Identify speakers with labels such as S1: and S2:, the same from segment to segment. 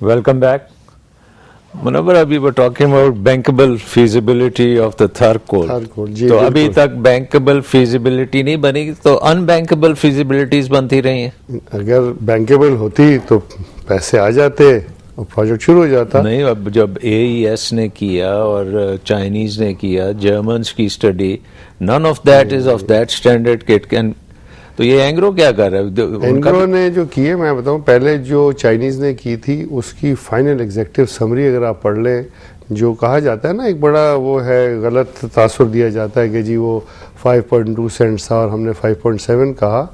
S1: Welcome back. Munawwar, we were talking about bankable feasibility of the Thar coal. तो अभी तक bankable feasibility नहीं बनी, तो unbankable feasibilities बनती रही हैं.
S2: अगर bankable होती तो पैसे आ जाते और प्रोजेक्ट शुरू हो जाता.
S1: नहीं, अब जब AES ने किया और चाइनीज ने किया, जर्मन्स की study, none of that is of that standard it can. तो ये एंग्रो क्या कर रहा है?
S2: एंग्रो ने जो किए, मैं बताऊं, पहले जो चाइनीज ने की थी उसकी फाइनल एग्जेक्टिव समरी अगर आप पढ़ लें, जो कहा जाता है ना, एक बड़ा वो है, गलत तासुर दिया जाता है कि जी वो 5.2 सेंट्स था और हमने 5.7 कहा.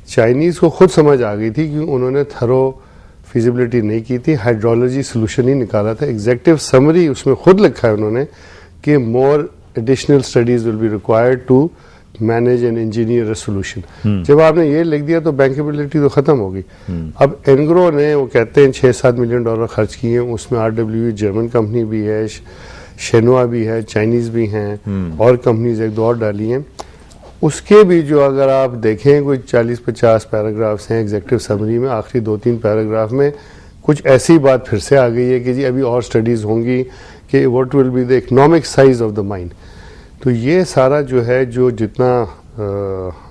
S2: चाइनीज को खुद समझ आ गई थी कि उन्होंने थरो फिजिबिलिटी नहीं की थी, हाइड्रोलॉजी सोल्यूशन ही निकाला था. एग्जेक्टिव समरी उसमें खुद लिखा है उन्होंने कि more additional studies will be required to manage and engineer solution. जब आपने ये लिख दिया तो बैंकेबिलिटी तो खत्म होगी. अब एनग्रो ने, वो कहते हैं, $6-7 मिलियन खर्च किए. उसमें RWE जर्मन कंपनी भी है, शेनुआ भी है, चाइनीज भी हैं, और कंपनीज एक दो और डाली हैं. उसके भी जो अगर आप देखें कोई 40-50 पैराग्राफ्स हैं एग्जेक्टिव समरी में. आखिरी 2-3 पैराग्राफ में कुछ ऐसी बात फिर से आ गई है कि जी अभी और स्टडीज होंगी कि what will be the economic size of the mine. तो ये सारा जो है, जो जितना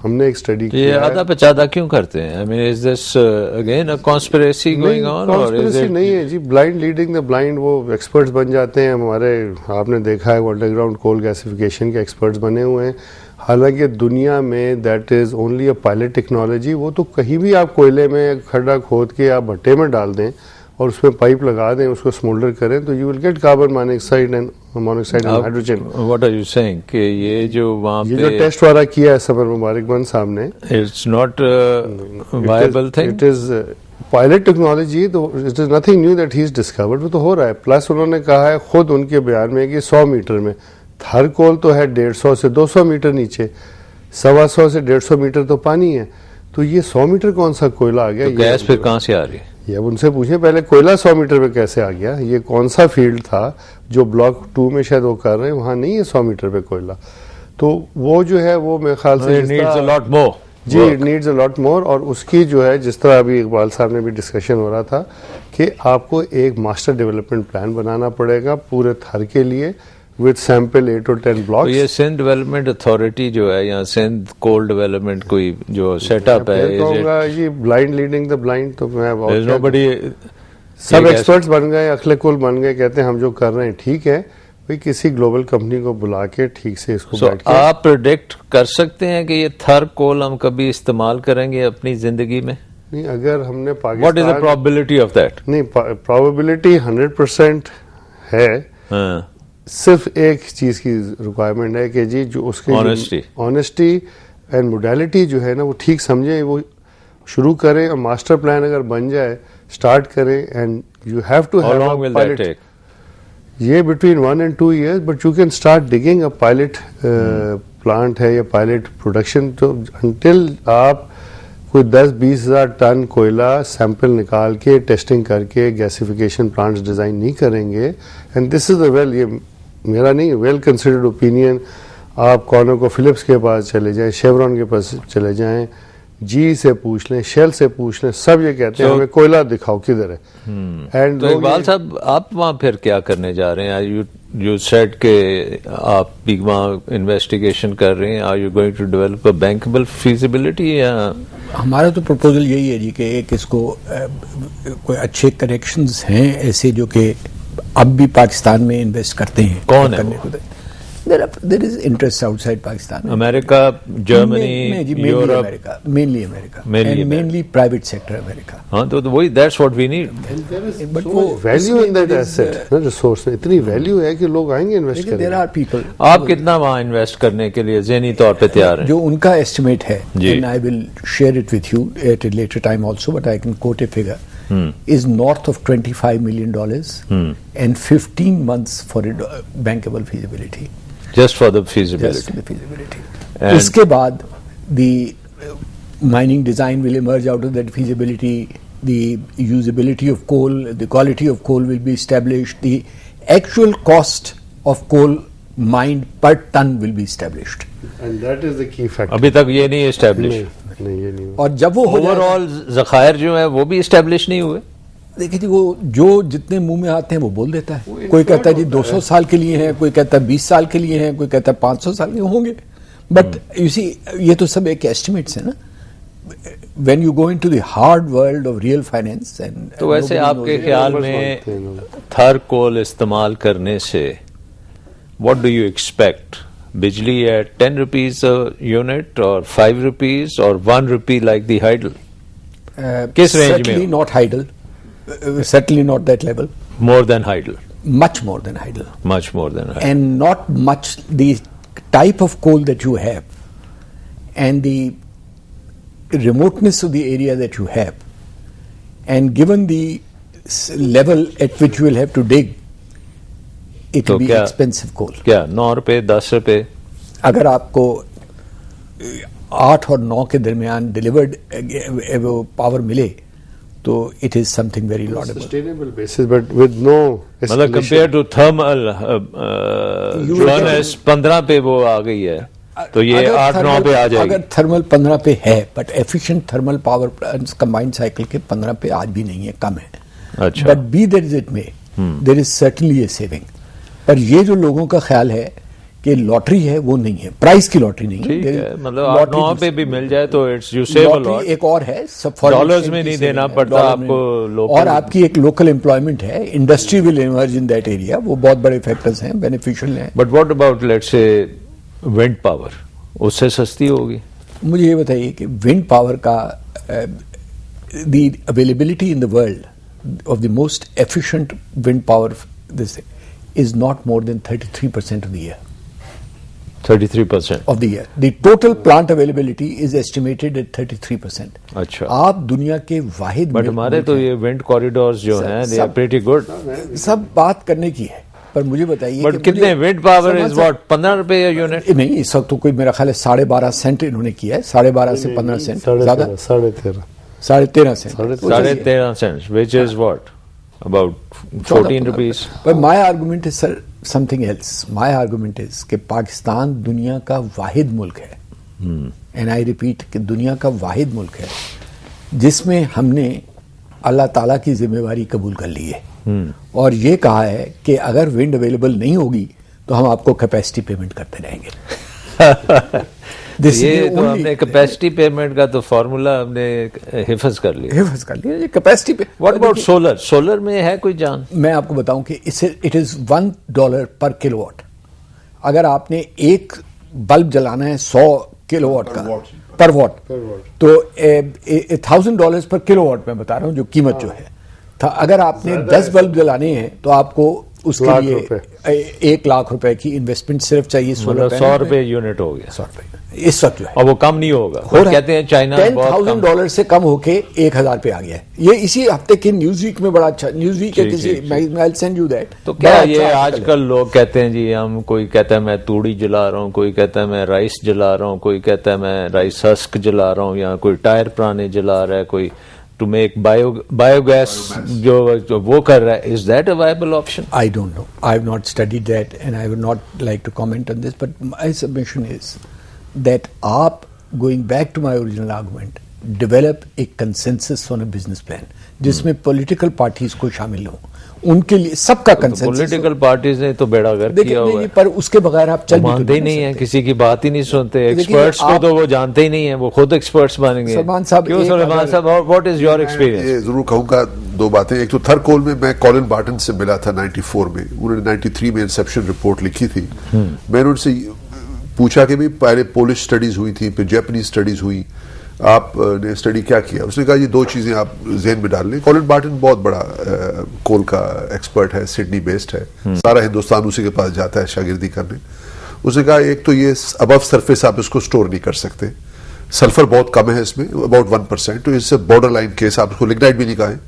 S2: हमने एक स्टडी किया,
S1: ये आधा पचादा क्यों करते हैं? I mean, is this again a conspiracy going on, और इज इट?
S2: नहीं है जी, ब्लाइंड लीडिंग द ब्लाइंड. वो एक्सपर्ट्स बन जाते हैं हमारे, आपने देखा है अंडरग्राउंड कोल गैसिफिकेशन के एक्सपर्ट्स बने हुए हैं. हालांकि दुनिया में that is only a pilot technology. वो तो कहीं भी आप कोयले में खड्डा खोद के आप भट्टे में डाल दें और उसमें पाइप लगा दें, उसको स्मोल्डर करें, तो you will get carbon monoxide and hydrogen.
S1: What are you saying कि ये जो वहां पे
S2: जो टेस्ट वाला किया है समर मुबारकबंद साहब ने,
S1: it's not viable thing.
S2: It is pilot technology. तो it is nothing new that he is discovered. वो तो हो रहा है. प्लस उन्होंने कहा है खुद उनके बयान में कि 100 मीटर में, थर कोल तो है 150 से 200 मीटर नीचे, 125 से 150 मीटर तो पानी है. तो ये 100 मीटर कौन सा कोयला आ गया?
S1: तो गैस फिर कहाँ से आ रही है?
S2: ये अब उनसे पूछे पहले, कोयला 100 मीटर पे कैसे आ गया? ये कौन सा फील्ड था जो ब्लॉक 2 में शायद वो कर रहे हैं, वहां नहीं है 100 मीटर पे कोयला. तो वो जो है वो मेरे ख्याल से
S1: नीड्स अ लॉट मोर.
S2: जी, it needs a lot more. और उसकी जो है, जिस तरह अभी इकबाल साहब ने भी डिस्कशन हो रहा था कि आपको एक मास्टर डेवलपमेंट प्लान बनाना पड़ेगा पूरे थर के लिए, विद सैंपल 8 और 10 ब्लॉक्स.
S1: तो ये सिंध डेवलपमेंट अथॉरिटी जो है, या सिंध कोल डेवलपमेंट कोई जो सेटअप है,
S2: ये ब्लाइंड लीडिंग द ब्लाइंड. तो मैं
S1: नोबडी,
S2: सब एक्सपर्ट्स बन गए, अखले कुल बन गए, कहते हैं हम जो कर रहे हैं ठीक है. भाई किसी ग्लोबल कंपनी को बुला के ठीक से इसको बैठ के
S1: आप प्रेडिक्ट कर सकते हैं कि ये थर कोल हम कभी इस्तेमाल करेंगे अपनी जिंदगी में?
S2: नहीं, अगर हमने Pakistan,
S1: what is the probability of that?
S2: नहीं, प्रोबेबिलिटी 100% है. सिर्फ एक चीज की रिक्वायरमेंट है कि जी जो उसकी ऑनेस्टी एंड मोडालिटी जो है ना, वो ठीक समझे, वो शुरू करें. और मास्टर प्लान अगर बन जाए, स्टार्ट करें, and you have to have a pilot. ये between 1 and 2 years, but you can start digging a pilot plant है या पायलट प्रोडक्शन. तो अंटिल आप कोई 10-20 हज़ार टन कोयला सैंपल निकाल के टेस्टिंग करके गैसिफिकेशन प्लांट्स डिजाइन नहीं करेंगे, एंड दिस इज द ये मेरा नहीं, वेल कंसिडर्ड ओपिनियन. आप कॉर्नो को फिलिप्स के पास चले जाएं, शेवरॉन के पास चले जाएं, जी से पूछ लें, शेल से पूछ लें, सब ये कहते हैं हमें कोयला दिखाओ किधर है.
S1: एंड तो इकबाल साहब, आप वहां फिर क्या करने जा रहे हैं? यू सेड के आप भी वहां इन्वेस्टिगेशन कर रहे हैं. Are you going to develop a bankable feasibility? या
S3: हमारा तो प्रपोजल यही है जी कि एक इसको कोई अच्छे कनेक्शंस हैं ऐसे जो कि अब भी पाकिस्तान में इन्वेस्ट करते हैं.
S1: कौन है?
S3: There is interest outside Pakistan.
S1: America, Germany, Europe,
S3: mainly America, mainly private sector America.
S1: हाँ, तो वही, that's what we need.
S2: But वो value in that asset, ना resource में इतनी value है कि लोग आएंगे इन्वेस्ट करेंगे.
S3: There are people.
S1: आप कितना वहाँ इन्वेस्ट करने के लिए ज़हनी तौर पे तैयार हैं?
S3: जो उनका estimate है, and I will share it with you at a later time also, but I can quote a figure. Is north of $25 million and 15 months for bankable feasibility.
S1: Just for the feasibility.
S3: Just the feasibility. इसके बाद the mining design will emerge out of that feasibility. The usability of coal, the quality of coal will be established. The actual cost of coal mined per ton will be established.
S2: And that is the key factor.
S1: अभी तक ये नहीं established.
S2: नहीं, ये नहीं.
S3: और जब वो
S1: ओवरऑल ज़खायर जो है वो भी established नहीं हुए.
S3: देखिए जी, वो जो जितने मुंह में आते हैं वो बोल देता है। कोई कहता है जी 200 साल के लिए हैं, कोई कहता है 20 साल के लिए हैं, कोई कहता है 500 साल के होंगे। बट यू सी, ये तो सब एक एस्टिमेट्स है ना। When you go into the hard world of real finance and
S1: तो वैसे आपके ख्याल में थर कोल इस्तेमाल करने से what do you expect? बिजली at 10 rupees a unit or 5 rupees or 1 rupee like the hydel? किस रेंज में?
S3: Certainly not hydel. Certainly not that level.
S1: More than hydel.
S3: Much more than hydel.
S1: Much more than hydel.
S3: And not much the type of coal that you have and the remoteness of the area that you have, and given the level at which you will have to dig, it will be expensive coal.
S1: क्या 9 रुपए 10 रुपए?
S3: अगर आपको 8 और 9 के दरमियान delivered वो power मिले तो it is something very laudable.
S2: Sustainable basis, but with no
S1: मतलब कंपेयर टू थर्मल फर्नेस 15 पे वो आ गई है, तो ये 8-9 पे आ जाएगी।
S3: अगर थर्मल 15 पे है, but efficient thermal power plants combined cycle के 15 पे आज भी नहीं है, कम है।
S1: अच्छा।
S3: But be that it may, there is certainly a saving. पर ये जो लोगों का ख्याल है कि लॉटरी है, वो नहीं है, प्राइस की लॉटरी नहीं
S1: ठीक
S3: है।
S1: है, मतलब 8-9 पे भी मिल जाए तो it's you save a lot.
S3: एक और है,
S1: डॉलर्स में नहीं देना पड़ता आपको लोकल,
S3: और आपकी एक लोकल एम्प्लॉयमेंट है, industry will emerge in that area, वो बहुत बड़े फैक्टर्स हैं, बेनिफिशियल हैं।
S1: But what about let's say wind power, उससे सस्ती होगी?
S3: मुझे ये बताइए कि विंड पावर का the availability in the world of the most efficient wind power this is not more than 33% of the year.
S1: 33%
S3: of the year. The total plant availability is estimated at 33%.
S1: अच्छा।
S3: आप दुनिया के वाहिद
S1: but हमारे तो ये wind corridors जो हैं they are pretty good.
S3: सब बात करने की है, पर मुझे बताइए
S1: बट कितने विंड पावर इज व्हाट 15 रुपए या यूनिट?
S3: नहीं, इस वक्त तो कोई मेरा ख्याल है 12.5 सेंट इन्होंने किया है, 12.5 से 15 सेंट, ज्यादा 13.5 cent,
S1: 13.5 cent, which is what about 14 rupees.
S3: But my argument is, sir, something else. My argument is कि पाकिस्तान दुनिया का वाहिद मुल्क है, and I repeat कि दुनिया का वाहिद मुल्क है जिसमें हमने अल्लाह ताला की जिम्मेवारी कबूल कर ली है, और ये कहा है कि अगर विंड अवेलेबल नहीं होगी तो हम आपको कैपेसिटी पेमेंट करते रहेंगे।
S1: ये तो हमने कैपेसिटी पेमेंट का तो फॉर्मूला हमने हिफज कर लिया।
S3: ये कैपेसिटी पे।
S1: What about solar? सोलर में है कोई जान?
S3: मैं आपको बताऊं कि इससे इट इज $1 पर किलोवाट। अगर आपने एक बल्ब जलाना है 100 किलोवाट का पर वॉट, तो $1,000 पर किलोवाट में बता रहा हूं जो कीमत जो है। अगर आपने 10 बल्ब जलाने हैं तो आपको उसके लिए 1 लाख रुपए की इन्वेस्टमेंट सिर्फ चाहिए।
S1: मतलब 100 रुपए यूनिट हो गया
S3: 100 रुपए इस वक्त जो है,
S1: और वो कम नहीं होगा। कहते हैं चाइना
S3: $10,000 से कम होके 1,000 पे आ गया है। ये इसी हफ्ते के न्यूज वीक में बड़ा अच्छा, न्यूज वीक है किसी, आई सेंड यू दैट।
S1: तो क्या ये आजकल लोग कहते हैं जी हम, कोई कहता है मैं तूड़ी जला रहा हूँ, कोई कहता है मैं राइस जला रहा हूँ, कोई कहता है मैं राइस हस्क जला रहा हूँ, या कोई टायर पुराने जला रहा है, कोई टू मेक बायोगैस जो वो कर रहा है। Is that a viable option?
S3: I don't know, I have not studied that and I would not like to comment on this, but my submission is that आप, going back to my original argument, develop a consensus on a business plan जिसमें political parties को शामिल हो, उनके लिए सबका consensus.
S1: Political parties ने तो बेड़ा गर्क किया हुआ है,
S3: पर उसके बगैर आप चल
S1: मानते ही नहीं है, किसी की बात ही नहीं सुनते। एक्सपर्ट्स को तो वो जानते ही नहीं है, वो खुद एक्सपर्ट्स बनेंगे।
S3: सलमान साहब,
S1: क्यों सलमान साहब, व्हाट इज योर एक्सपीरियंस?
S4: ये जरूर कहूंगा दो बातें। एक तो थर कोल में मैं कॉलिन बार्टन से मिला था 94 में, उन्होंने 93 में इंसेप्शन रिपोर्ट लिखी थी। मैंने उनसे पूछा कि भाई पहले पोलिश स्टडीज हुई थी, फिर जापानीज स्टडीज हुई, आपने स्टडी क्या किया? उसने कहा ये 2 चीजें आप जेहन में डाल लें। कॉलिन बार्टन बहुत बड़ा कोल का एक्सपर्ट है, सिडनी बेस्ड है, सारा हिंदुस्तान उसी के पास जाता है शागिर्दी करने। उसने कहा एक तो ये अबव सरफेस आप इसको स्टोर नहीं कर सकते, सल्फर बहुत कम है इसमें, अबाउट 1%, तो इससे बॉर्डर लाइन केस, आप इसको लिग्नाइट भी नहीं कहें,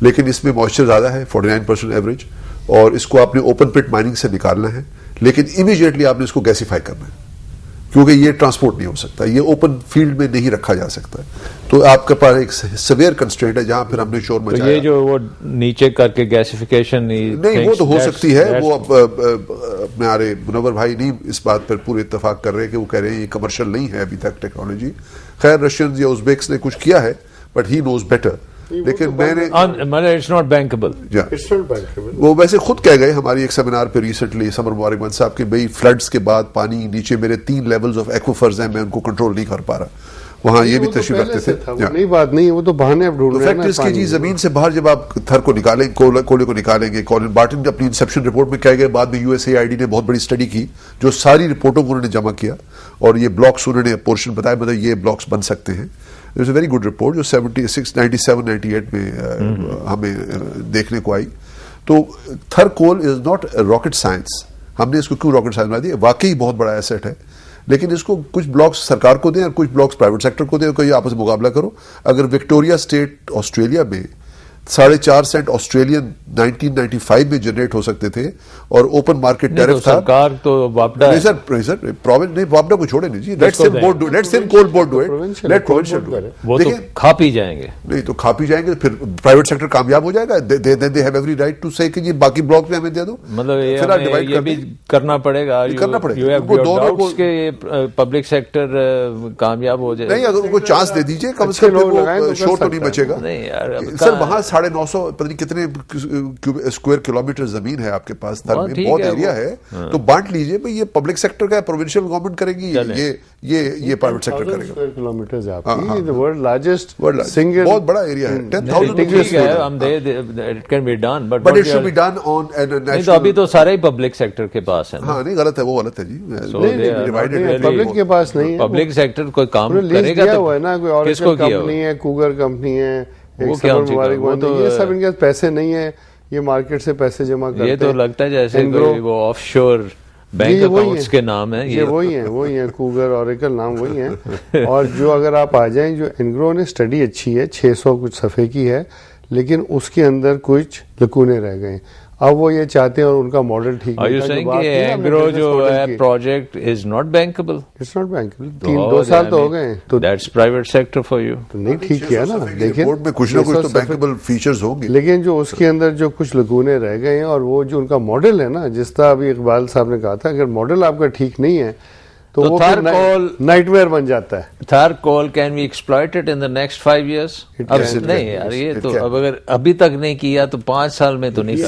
S4: लेकिन इसमें मॉइस्चर ज्यादा है, 49% एवरेज, और इसको आपने ओपन पिट माइनिंग से निकालना है, लेकिन इमीडिएटली आपने इसको गैसिफाई करना है, क्योंकि ये ट्रांसपोर्ट नहीं हो सकता, ये ओपन फील्ड में नहीं रखा जा सकता। तो आपके पास एक सवेयर कंस्ट्रेंट है जहां फिर हमने शोर मचाया।
S1: तो ये जो वो नीचे करके गैसिफिकेशन
S4: नहीं, वो तो हो सकती है, वो हमारे मुनव्वर भाई नहीं इस बात पर पूरे इत्तेफाक कर रहे हैं कि वो कह रहे हैं ये कमर्शियल नहीं है अभी तक टेक्नोलॉजी। खैर रशियंस या उज़्बेक्स ने कुछ किया है, बट ही नोज बेटर। लेकिन मैंने
S1: मतलब it's not bankable.
S2: It's not bankable.
S4: वो वैसे खुद कह गए हमारी एक सेमिनार पे रिसेंटली समर मुबारकबाद साहब के, भाई फ्लड्स के बाद पानी नीचे मेरे 3 लेवल्स ऑफ एक्वाफर्स हैं, मैं उनको कंट्रोल नहीं कर पा रहा। वहाँ ये भी तशरीफ रखते थे।
S2: नई बात नहीं है, वो तो बहाने अब ढूंढ रहे हैं।
S4: फैक्ट इसकी जी जमीन से बाहर जब आप थर को निकालेंगे, कोले को निकालेंगे, कॉलिन बार्टन ने अपनी इंसेप्शन रिपोर्ट में कह गए, बाद में यूएसएआईडी ने बहुत बड़ी स्टडी की जो सारी रिपोर्टों को उन्होंने जमा किया और ये ब्लॉक्स उन्होंने पोर्शन बताया, मतलब ये ब्लॉक्स बन सकते हैं। It was a very good report जो 76, 97, 98 में हमें देखने को आई। तो Thar coal is not rocket science. हमने इसको क्यों रॉकेट साइंस बना दिया, वाकई बहुत बड़ा एसेट है, लेकिन इसको कुछ ब्लॉक्स सरकार को दें और कुछ ब्लॉक्स प्राइवेट सेक्टर को दें, कोई आपस में मुकाबला करो। अगर विक्टोरिया स्टेट ऑस्ट्रेलिया में 4.5 सेंट ऑस्ट्रेलियन 1995 में जनरेट हो सकते थे और ओपन मार्केट टैरिफ था।
S1: सरकार तो वापडा
S4: नहीं सर प्रोविंस नहीं, वापडा को छोड़े नहीं जी, let's him board do, let's him coal board do it, let provincial do it.
S1: वो तो खा पी जाएंगे।
S4: नहीं तो खा पी जाएंगे, फिर प्राइवेट सेक्टर कामयाब हो जाएगा। They have every right to say कि ये बाकी ब्लॉक में हमें दे दो।
S1: मतलब ये भी करना पड़ेगा,
S4: करना पड़ेगा।
S1: यू हैव योर डाउट्स के पब्लिक सेक्टर कामयाब हो जाए।
S4: नहीं, अगर उनको चांस दे दीजिए कम से कम, वो शोर तो नहीं बचेगा।
S1: नहीं यार
S4: सर, वहां 950 पता नहीं कितने स्क्वायर किलोमीटर जमीन है आपके पास, थर में बहुत एरिया है, तो बांट लीजिए भाई। ये पब्लिक सेक्टर का प्रोविंशियल गवर्नमेंट करेगी, ये प्राइवेट सेक्टर करेगा।
S2: स्क्वायर किलोमीटर है आपकी, द वर्ल्ड लार्जेस्ट सिंगल,
S4: बहुत बड़ा एरिया है, 10,000।
S1: It can be done,
S4: but it should be done on
S1: नहीं तो अभी तो सारे ही पब्लिक सेक्टर के पास है।
S4: हाँ, नहीं गलत है, वो गलत है जी।
S2: पब्लिक के पास नहीं है,
S1: पब्लिक सेक्टर कोई काम करेगा तो
S2: है ना, कोई और कंपनी है, कूगर कंपनी है,
S1: वो क्या
S2: तो ये सब इनके पैसे नहीं है, ये मार्केट से पैसे जमा करते हैं।
S1: ये तो लगता है जैसे वो ऑफशोर बैंक अकाउंट्स के नाम है।
S2: ये वही है कूगर, ऑरेकल नाम वही है। और जो अगर आप आ जाएं, जो एनग्रो ने स्टडी अच्छी है, 600 कुछ सफ़े की है, लेकिन उसके अंदर कुछ लकूने रह गए। अब वो ये चाहते हैं और उनका मॉडल ठीक
S1: नहीं था। एग्रो जो है project is not bankable,
S2: it's not bankable. 2 साल तो हो गए, तो
S1: that's private sector for you.
S2: तो नहीं ठीक किया ना, लेकिन
S4: रिपोर्ट में कुछ ना कुछ तो बैंकेबल फीचर्स होंगे,
S2: लेकिन जो उसके अंदर जो कुछ लकूने रह गए हैं, और वो जो उनका मॉडल है ना, जिस तरह अभी इकबाल साहब ने कहा था, अगर मॉडल आपका ठीक नहीं है तो वो नाइटमेयर बन जाता है।
S1: Thar coal can be exploited in the next 5 years। अब नहीं यार, ये तो अब अगर अभी तक नहीं किया तो 5 साल में तो नहीं कर।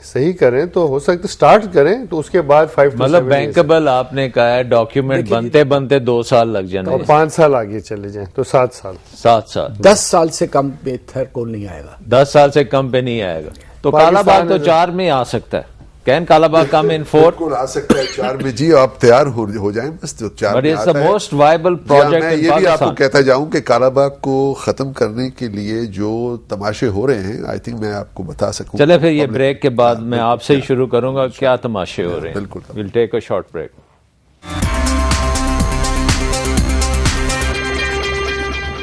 S2: सही करें तो हो सकता है, स्टार्ट करें तो उसके बाद 5 to 7
S1: मतलब बैंकेबल आपने कहा है, डॉक्यूमेंट बनते 2 साल लग जाने,
S2: 5 साल आगे चले जाएं तो 7 साल।
S3: 10 साल से कम पे थर कोल नहीं आएगा,
S1: 10 साल से कम पे नहीं आएगा। तो कालाबाग तो 4 में आ सकता है। कैन कालाबाग कम इन 4?
S4: बिल्कुल आ सकता है 4 में जी, आप तैयार हो जाएं बस, तो 4
S1: में आता है। Most viable project.
S4: मैं ये भी आपको कहता जाऊं कि कालाबाग को खत्म करने के लिए जो तमाशे हो रहे हैं, आई थिंक मैं आपको बता सकूं।
S1: चले फिर ये ब्रेक के बाद मैं आपसे ही शुरू करूंगा, क्या तमाशे हो रहे हैं।
S4: बिल्कुल,
S1: will take a short break.